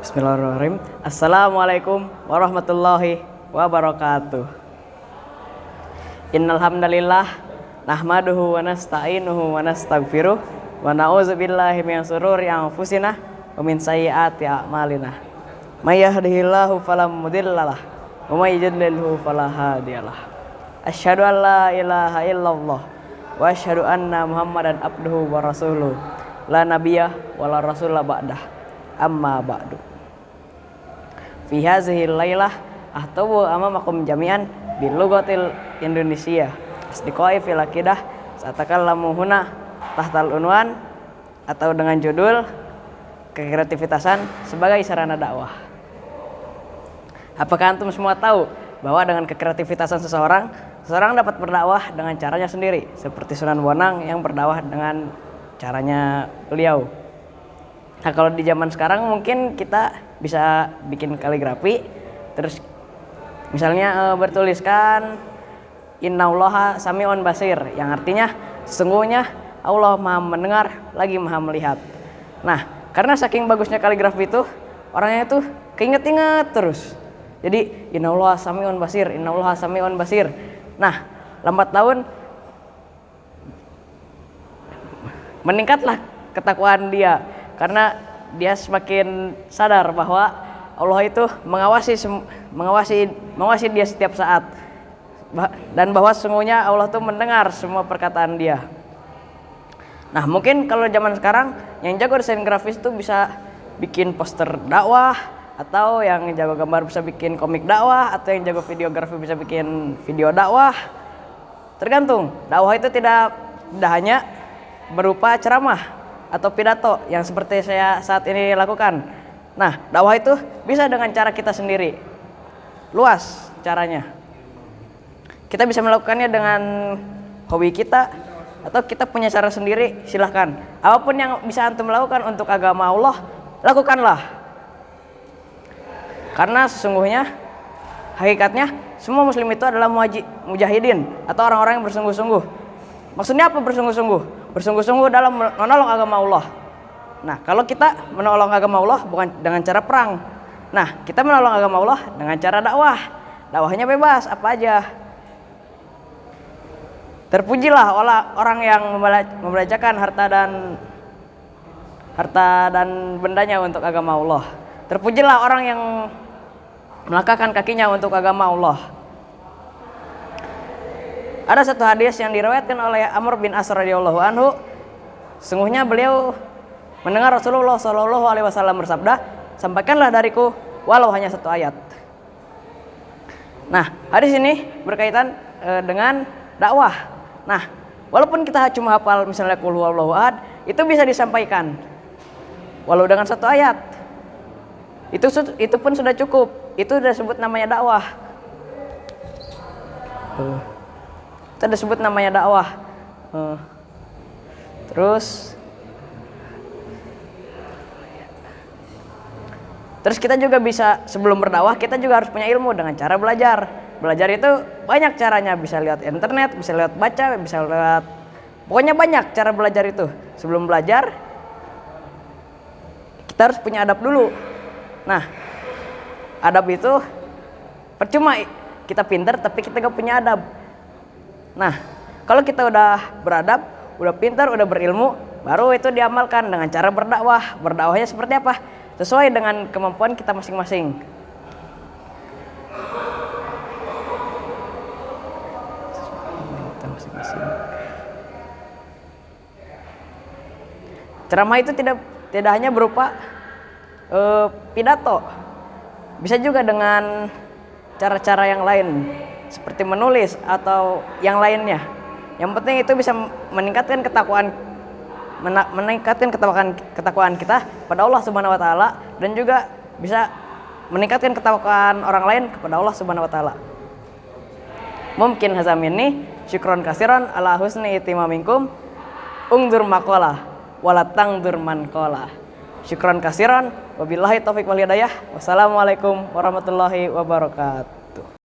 Bismillahirrahmanirrahim. Assalamualaikum warahmatullahi wabarakatuh. Innal hamdalillah nahmaduhu wa nasta'inuhu wa nastaghfiruh wa na'udzubillahi min shururi anfusina wa min sayyiati a'malina. May yahdihillahu fala mudhillalah wa may yudlilhu fala hadiyalah. Asyhadu an la ilaha illallah wa asyhadu anna Muhammadan abduhu wa rasuluh. La nabiyya wa la rasulah ba'dah. Amma ba'du. Fi hazihi lailah ahtawu amamakum jami'an bil lughatil Indonesia. Asdiqai fil aqidah satakallamu huna tahtal unwan atau dengan judul Kekreativitasan sebagai sarana dakwah. Apakah antum semua tahu bahwa dengan kekreativitasan seseorang dapat berdakwah dengan caranya sendiri, seperti Sunan Bonang yang berdakwah dengan caranya beliau. Nah, kalau di zaman sekarang mungkin kita bisa bikin kaligrafi, terus misalnya bertuliskan Innallaha sami'un basir, yang artinya sesungguhnya Allah Maha mendengar lagi Maha melihat. Nah, karena saking bagusnya kaligrafi itu, orangnya itu keinget-inget terus. Jadi Innallaha sami'un basir, Innallaha sami'un basir. Nah, lambat laun meningkatlah ketakwaan dia, karena dia semakin sadar bahwa Allah itu mengawasi dia setiap saat, dan bahwa sesungguhnya Allah tuh mendengar semua perkataan dia. Nah, mungkin kalau zaman sekarang yang jago desain grafis tuh bisa bikin poster dakwah, atau yang jago gambar bisa bikin komik dakwah, atau yang jago videografi bisa bikin video dakwah. Tergantung. Dakwah itu tidak hanya berupa ceramah atau pidato yang seperti saya saat ini lakukan. Nah, dakwah itu bisa dengan cara kita sendiri. Luas caranya. Kita bisa melakukannya dengan hobi kita, atau kita punya cara sendiri, silahkan. Apapun yang bisa antum lakukan untuk agama Allah, lakukanlah. Karena sesungguhnya, hakikatnya, semua muslim itu adalah mujahidin, atau orang-orang yang bersungguh-sungguh. Maksudnya apa bersungguh-sungguh? Bersungguh-sungguh dalam menolong agama Allah. Nah, kalau kita menolong agama Allah bukan dengan cara perang. Nah, kita menolong agama Allah dengan cara dakwah. Dakwahnya bebas, apa aja. Terpujilah orang yang membelanjakan harta dan bendanya untuk agama Allah. Terpujilah orang yang melangkahkan kakinya untuk agama Allah. Ada satu hadis yang diriwayatkan oleh Amr bin As radhiyallahu anhu. Sungguhnya beliau mendengar Rasulullah Shallallahu alaihi wasallam bersabda, "Sampaikanlah dariku walau hanya satu ayat." Nah, hadis ini berkaitan dengan dakwah. Nah, walaupun kita cuma hafal misalnya qul huwallahu ahad, itu bisa disampaikan walau dengan satu ayat. Itu pun sudah cukup. Itu sudah disebut namanya dakwah. Itu disebut namanya dakwah. Terus kita juga bisa, sebelum berdakwah kita juga harus punya ilmu dengan cara belajar. Belajar itu banyak caranya, bisa lewat internet, bisa lewat baca, bisa lewat, pokoknya banyak cara belajar itu. Sebelum belajar kita harus punya adab dulu. Nah, adab itu percuma kita pintar tapi kita gak punya adab. Nah, kalau kita udah beradab, udah pintar, udah berilmu, baru itu diamalkan dengan cara berdakwah. Berdakwahnya seperti apa? Sesuai dengan kemampuan kita masing-masing. Ceramah itu tidak hanya berupa pidato, bisa juga dengan cara-cara yang lain seperti menulis atau yang lainnya. Yang penting itu bisa meningkatkan ketakwaan kita pada Allah Subhanahu wa taala, dan juga bisa meningkatkan ketakwaan orang lain kepada Allah Subhanahu wa taala. Mungkin hazam ini, syukron kasiran ala husni itimamikum, ungdur maqalah walatang durman qala. Syukron kasiran, wabillahi taufik wal hidayah. Wassalamualaikum warahmatullahi wabarakatuh.